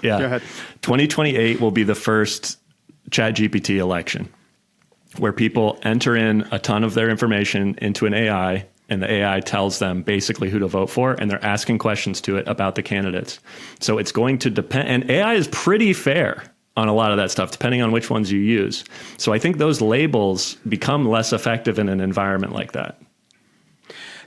[SPEAKER 3] Yeah, 2028 will be the first ChatGPT election where people enter in a ton of their information into an AI, and the AI tells them basically who to vote for, and they're asking questions to it about the candidates. So it's going to depend, and AI is pretty fair on a lot of that stuff, depending on which ones you use. So I think those labels become less effective in an environment like that.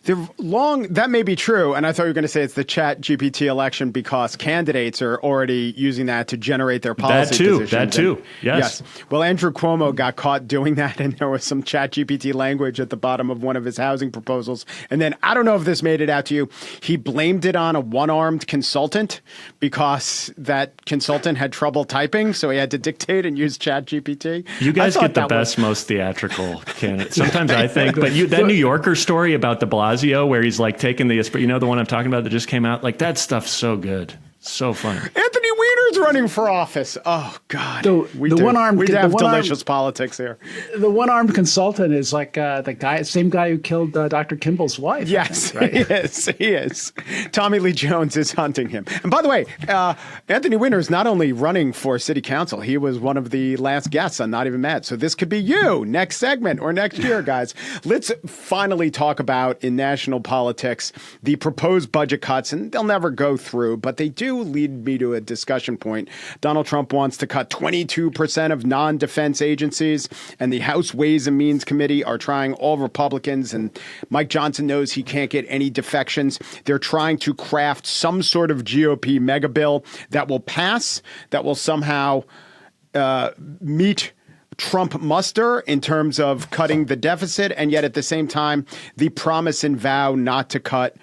[SPEAKER 1] That may be true, and I thought you were going to say it's the ChatGPT election because candidates are already using that to generate their policy positions.
[SPEAKER 3] That too, yes.
[SPEAKER 1] Well, Andrew Cuomo got caught doing that, and there was some ChatGPT language at the bottom of one of his housing proposals. And then, I don't know if this made it out to you, he blamed it on a one-armed consultant because that consultant had trouble typing, so he had to dictate and use ChatGPT.
[SPEAKER 3] You guys get the best, most theatrical candidates. Sometimes I think, but that New Yorker story about de Blasio, where he's like taking the one I'm talking about that just came out, like that stuff's so good, so funny.
[SPEAKER 1] Anthony Weiner's running for office. Oh God, we have delicious politics here.
[SPEAKER 2] The one-armed consultant is like the same guy who killed Dr. Kimball's wife.
[SPEAKER 1] Yes,
[SPEAKER 2] I think, right?
[SPEAKER 1] He is. Tommy Lee Jones is hunting him. And by the way, Anthony Weiner is not only running for city council, he was one of the last guests on Not Even Mad. So this could be you next segment or next year, guys. Let's finally talk about, in national politics, the proposed budget cuts, and they'll never go through, but they do lead me to a discussion point. Donald Trump wants to cut 22% of non-defense agencies, and the House Ways and Means Committee are trying, all Republicans, and Mike Johnson knows he can't get any defections. They're trying to craft some sort of GOP mega bill that will pass, that will somehow meet Trump muster in terms of cutting the deficit, and yet at the same time, the promise and vow not to cut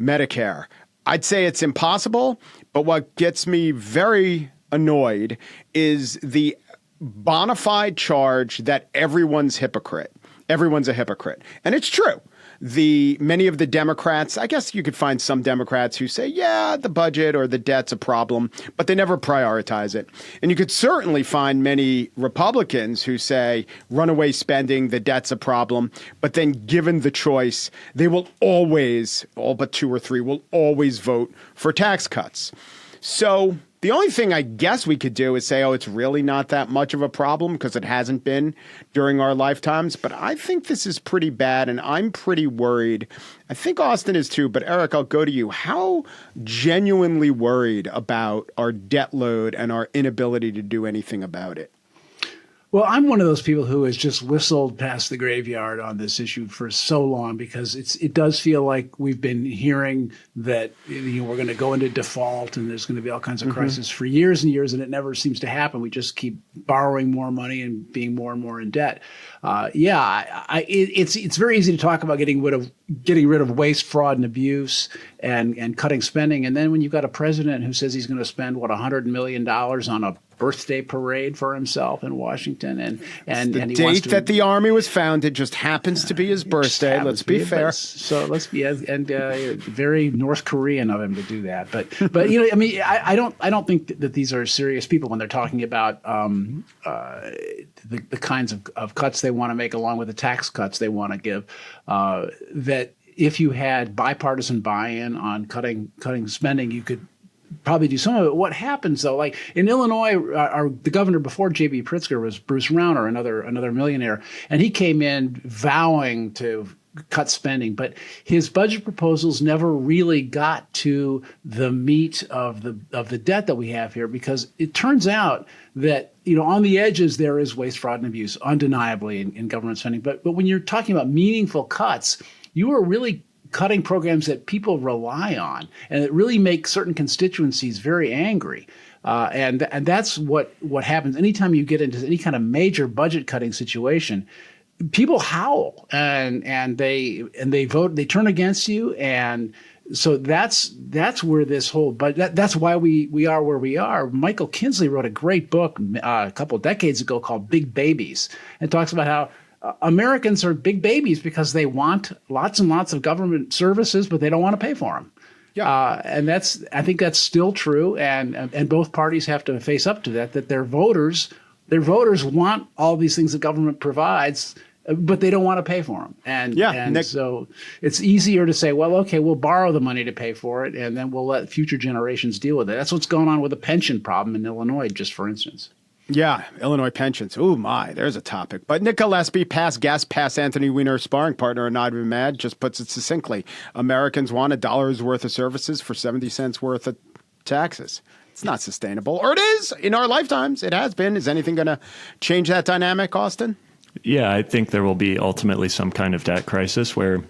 [SPEAKER 1] Medicare. I'd say it's impossible, but what gets me very annoyed is the bona fide charge that everyone's hypocrite. Everyone's a hypocrite. And it's true. Many of the Democrats, I guess you could find some Democrats who say, yeah, the budget or the debt's a problem, but they never prioritize it. And you could certainly find many Republicans who say runaway spending, the debt's a problem, but then given the choice, they will always, all but 2 or 3, will always vote for tax cuts. So the only thing I guess we could do is say, oh, it's really not that much of a problem because it hasn't been during our lifetimes. But I think this is pretty bad, and I'm pretty worried. I think Austin is too. But Eric, I'll go to you. How genuinely worried about our debt load and our inability to do anything about it?
[SPEAKER 2] Well, I'm one of those people who has just whistled past the graveyard on this issue for so long because it does feel like we've been hearing that we're going to go into default and there's going to be all kinds of crises for years and years, and it never seems to happen. We just keep borrowing more money and being more and more in debt. It's very easy to talk about getting rid of waste, fraud, and abuse, and cutting spending, and then when you've got a president who says he's going to spend $100 million on a birthday parade for himself in Washington, and
[SPEAKER 1] the
[SPEAKER 2] he
[SPEAKER 1] date
[SPEAKER 2] wants to,
[SPEAKER 1] that the Army was founded just happens to be his birthday. Let's be fair.
[SPEAKER 2] So let's be very North Korean of him to do that. But I don't think that these are serious people when they're talking about the kinds of cuts they want to make, along with the tax cuts they want to give. That if you had bipartisan buy-in on cutting spending, you could probably do some of it. What happens though, like in Illinois, the governor before J.B. Pritzker was Bruce Rauner, another millionaire, and he came in vowing to cut spending, but his budget proposals never really got to the meat of the debt that we have here, because it turns out that on the edges there is waste, fraud, and abuse, undeniably in government spending. But when you're talking about meaningful cuts, you are really cutting programs that people rely on and that really make certain constituencies very angry. And that's what happens anytime you get into any kind of major budget cutting situation. People howl and they vote, they turn against you, and so that's where this whole that's why we are where we are. Michael Kinsley wrote a great book a couple of decades ago called Big Babies, and talks about how Americans are big babies because they want lots and lots of government services, but they don't want to pay for them. Yeah, and I think that's still true, and both parties have to face up to that their voters want all these things the government provides, but they don't want to pay for them. And so it's easier to say, well, okay, we'll borrow the money to pay for it, and then we'll let future generations deal with it. That's what's going on with the pension problem in Illinois, just for instance.
[SPEAKER 1] Yeah, Illinois pensions. Oh, my, there's a topic. But Nick Gillespie, past guest, past Anthony Weiner sparring partner, and not even mad, just puts it succinctly. Americans want $1 worth of services for 70 cents worth of taxes. It's not sustainable. Or it is. In our lifetimes, it has been. Is anything going to change that dynamic, Austin?
[SPEAKER 3] Yeah, I think there will be ultimately some kind of debt crisis where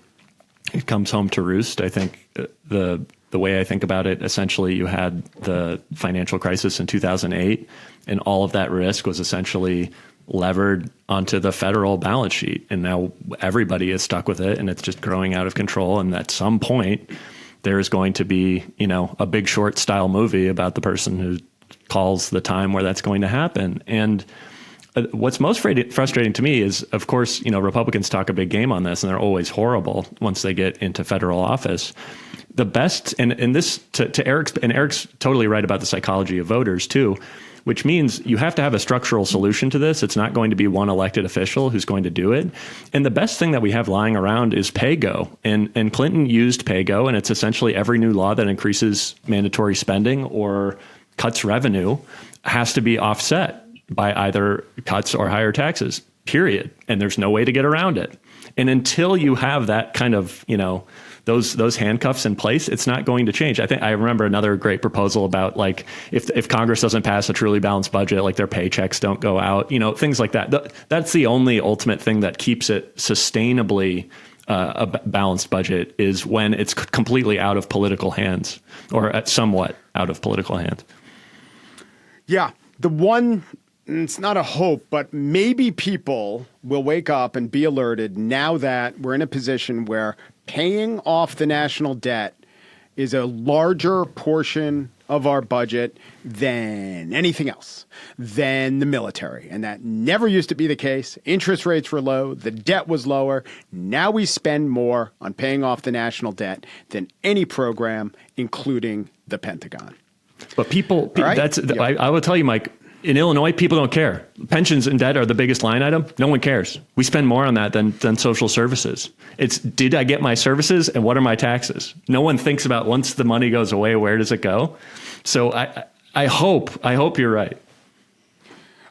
[SPEAKER 3] it comes home to roost. I think the way I think about it, essentially you had the financial crisis in 2008, and all of that risk was essentially levered onto the federal balance sheet. And now everybody is stuck with it, and it's just growing out of control. And at some point, there is going to be, a Big Short style movie about the person who calls the time where that's going to happen. And what's most frustrating to me is, of course, Republicans talk a big game on this, and they're always horrible once they get into federal office. The best, and this to Eric's, and Eric's totally right about the psychology of voters too, which means you have to have a structural solution to this. It's not going to be one elected official who's going to do it. And the best thing that we have lying around is PAYGO. And Clinton used PAYGO, and it's essentially every new law that increases mandatory spending or cuts revenue has to be offset by either cuts or higher taxes, period. And there's no way to get around it. And until you have that kind of, those handcuffs in place, it's not going to change. I remember another great proposal about, like, if Congress doesn't pass a truly balanced budget, like their paychecks don't go out, things like that. That's the only ultimate thing that keeps it sustainably a balanced budget, is when it's completely out of political hands, or somewhat out of political hands.
[SPEAKER 1] Yeah. The one it's not a hope, but maybe people will wake up and be alerted now that we're in a position where paying off the national debt is a larger portion of our budget than anything else, than the military. And that never used to be the case. Interest rates were low. The debt was lower. Now we spend more on paying off the national debt than any program, including the Pentagon.
[SPEAKER 3] But people,
[SPEAKER 1] Right?
[SPEAKER 3] I will tell you, Mike, in Illinois, people don't care. Pensions and debt are the biggest line item. No one cares. We spend more on that than social services. It's, did I get my services and what are my taxes? No one thinks about once the money goes away, where does it go? So I hope you're right.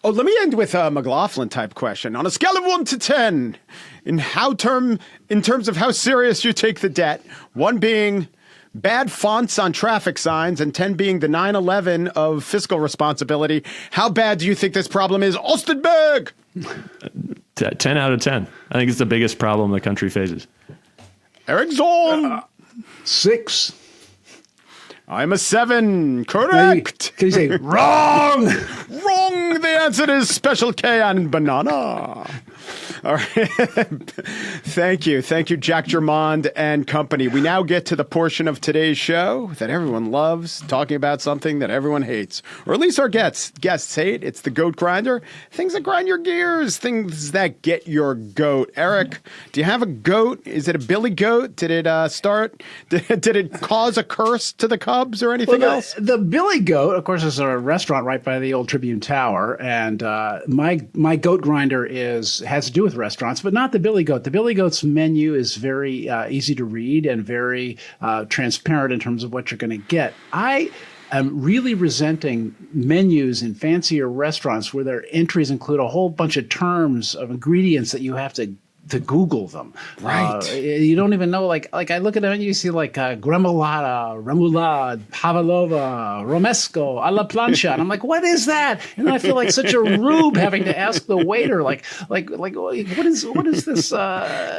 [SPEAKER 1] Oh, let me end with a McLaughlin type question. On a scale of 1 to 10, in terms of how serious you take the debt, 1 being bad fonts on traffic signs and 10 being the 9/11 of fiscal responsibility, how bad do you think this problem is? Austin Berg!
[SPEAKER 3] 10 out of 10. I think it's the biggest problem the country faces.
[SPEAKER 1] Eric Zorn!
[SPEAKER 2] 6.
[SPEAKER 1] I'm a 7. Correct!
[SPEAKER 2] Can you say wrong?
[SPEAKER 1] Wrong! The answer is Special K and banana. All right. Thank you. Thank you, Jack Germond and company. We now get to the portion of today's show that everyone loves, talking about something that everyone hates. Or at least our guests hate. It's the goat grinder. Things that grind your gears. Things that get your goat. Eric, do you have a goat? Is it a billy goat? Did it start? Did it cause a curse to the Cubs or anything else?
[SPEAKER 2] The Billy Goat, of course, is a restaurant right by the old Tribune Tower. And my goat grinder has to do with restaurants, but not the Billy Goat. The Billy Goat's menu is very easy to read and very transparent in terms of what you're going to get. I am really resenting menus in fancier restaurants where their entries include a whole bunch of terms of ingredients that you have to Google them.
[SPEAKER 1] Right.
[SPEAKER 2] You don't even know, like I look at the menu, you see like gremolata, remoulade, pavlova, romesco, alla plancha. And I'm like, what is that? And then I feel like such a rube having to ask the waiter, like what is this?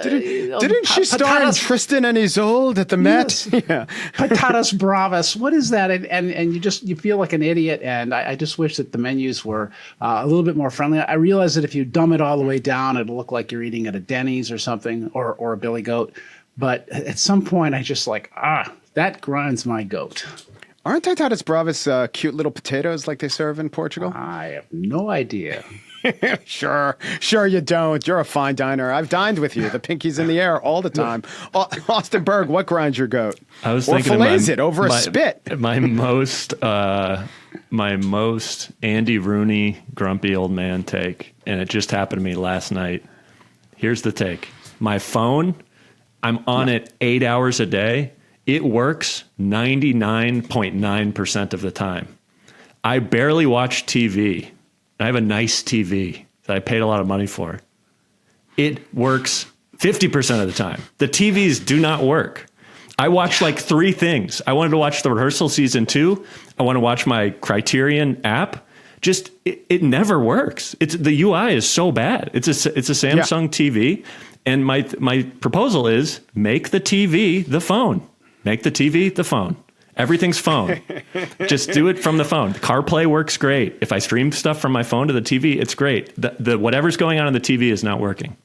[SPEAKER 1] Didn't she star in Tristan and Isolde at the Met?
[SPEAKER 2] Yes.
[SPEAKER 1] Yeah.
[SPEAKER 2] Patatas bravas. What is that? And you feel like an idiot. And I just wish that the menus were a little bit more friendly. I realize that if you dumb it all the way down, it'll look like you're eating at a Denny's or something, or a Billy Goat. But at some point, I just that grinds my goat.
[SPEAKER 1] Aren't patatas bravas cute little potatoes like they serve in Portugal?
[SPEAKER 2] I have no idea.
[SPEAKER 1] Sure you don't. You're a fine diner. I've dined with you. The pinky's in the air all the time. Austin Berg, what grinds your goat?
[SPEAKER 3] I was
[SPEAKER 1] or
[SPEAKER 3] thinking
[SPEAKER 1] fillets it over a spit.
[SPEAKER 3] My most Andy Rooney grumpy old man take, and it just happened to me last night. Here's the take. My phone, I'm on it 8 hours a day. It works 99.9% of the time. I barely watch TV. I have a nice TV that I paid a lot of money for. It works 50% of the time. The TVs do not work. I watched like 3 things. I wanted to watch the rehearsal season 2. I want to watch my Criterion app. Just it never works. The UI is so bad. It's a Samsung TV, and my proposal is make the TV the phone. Make the TV the phone. Everything's phone. Just do it from the phone. CarPlay works great. If I stream stuff from my phone to the TV, it's great. The whatever's going on the TV is not working.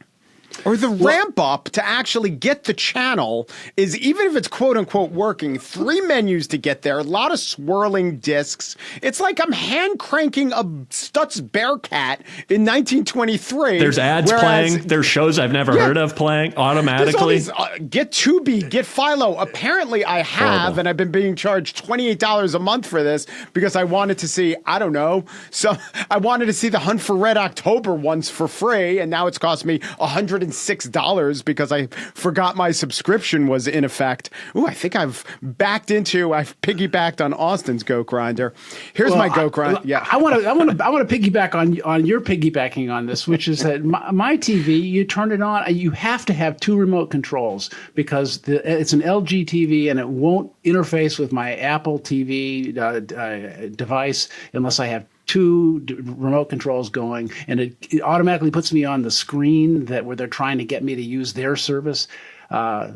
[SPEAKER 1] Or the ramp up to actually get the channel is, even if it's quote unquote working, 3 menus to get there, a lot of swirling discs. It's like I'm hand cranking a Stutz Bearcat in 1923.
[SPEAKER 3] There's ads playing. There's shows I've never heard of playing automatically.
[SPEAKER 1] Get Tubi, get Philo. Apparently I have,
[SPEAKER 3] horrible.
[SPEAKER 1] and I've been being charged $28 a month for this because I wanted to see, I don't know, I wanted to see the Hunt for Red October once for free, and now it's cost me $106 because I forgot my subscription was in effect. Ooh, I think I've piggybacked on Austin's goat grinder. Here's my goat grinder. Yeah,
[SPEAKER 2] I want to piggyback on your piggybacking on this, which is that my TV, you turn it on, you have to have 2 remote controls because it's an LG TV and it won't interface with my Apple TV device unless I have 2 remote controls going, and it automatically puts me on the screen where they're trying to get me to use their service. I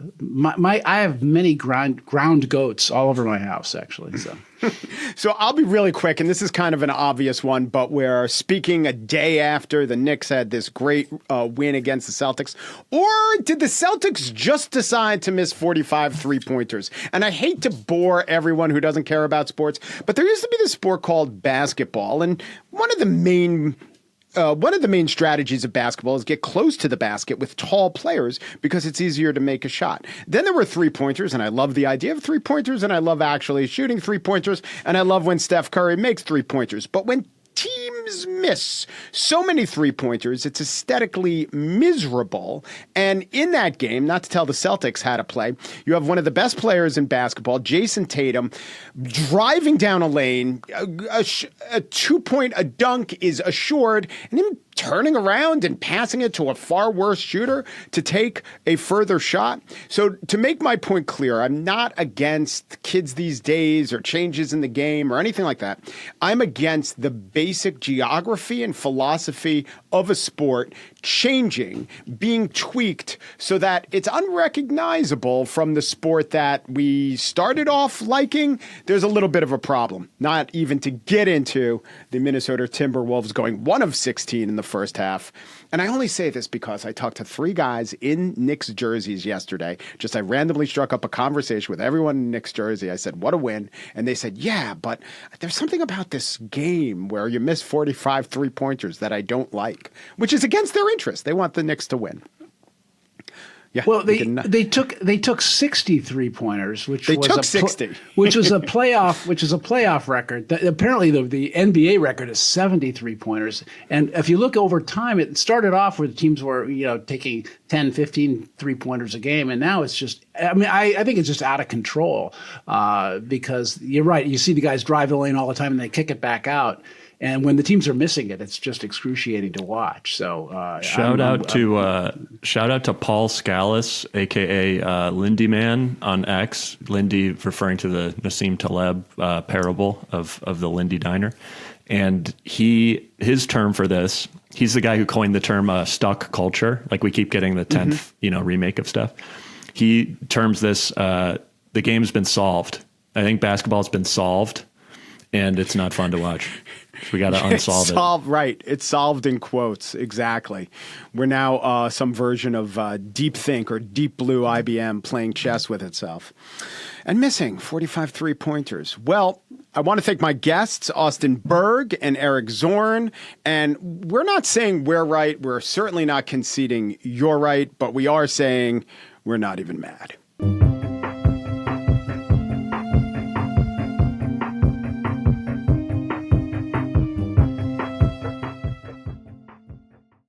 [SPEAKER 2] have many ground goats all over my house, actually. So.
[SPEAKER 1] So I'll be really quick, and this is kind of an obvious one, but we're speaking a day after the Knicks had this great win against the Celtics. Or did the Celtics just decide to miss 45 three-pointers? And I hate to bore everyone who doesn't care about sports, but there used to be this sport called basketball, and one of the main strategies of basketball is get close to the basket with tall players because it's easier to make a shot. Then there were three-pointers, and I love the idea of three-pointers, and I love actually shooting three-pointers, and I love when Steph Curry makes three-pointers. But when teams miss so many three-pointers, it's aesthetically miserable. And in that game, not to tell the Celtics how to play, you have one of the best players in basketball, Jason Tatum, driving down a lane. A two-point, a dunk is assured, and him turning around and passing it to a far worse shooter to take a further shot. So to make my point clear, I'm not against kids these days or changes in the game or anything like that. I'm against the basic geography and philosophy of a sport changing, being tweaked so that it's unrecognizable from the sport that we started off liking. There's a little bit of a problem, not even to get into the Minnesota Timberwolves going 1 of 16 in the first half. And I only say this because I talked to 3 guys in Knicks jerseys yesterday. I randomly struck up a conversation with everyone in Knicks jersey. I said, what a win. And they said, yeah, but there's something about this game where you miss 45 three-pointers that I don't like, which is against their interest. They want the Knicks to win. Yeah,
[SPEAKER 2] well, they took 60 three-pointers, which
[SPEAKER 1] was
[SPEAKER 2] a
[SPEAKER 1] 60,
[SPEAKER 2] which was a playoff record. Apparently, the NBA record is 70 three-pointers. And if you look over time, it started off where the teams were taking 10, 15 three-pointers a game, and now it's just. I mean, I think it's just out of control because you're right. You see the guys drive the lane all the time, and they kick it back out. And when the teams are missing it, it's just excruciating to watch. So shout out
[SPEAKER 3] to Paul Scalise, aka Lindy Man on X. Lindy referring to the Nassim Taleb parable of the Lindy Diner, and his term for this. He's the guy who coined the term stuck culture. Like we keep getting the 10th remake of stuff. He terms this the game's been solved. I think basketball's been solved, and it's not fun to watch. We got to unsolve it.
[SPEAKER 1] Solved, right. It's solved in quotes. Exactly. We're now some version of Deep Think or Deep Blue IBM playing chess with itself. And missing 45 three-pointers. Well, I want to thank my guests, Austin Berg and Eric Zorn. And we're not saying we're right. We're certainly not conceding you're right. But we are saying we're not even mad.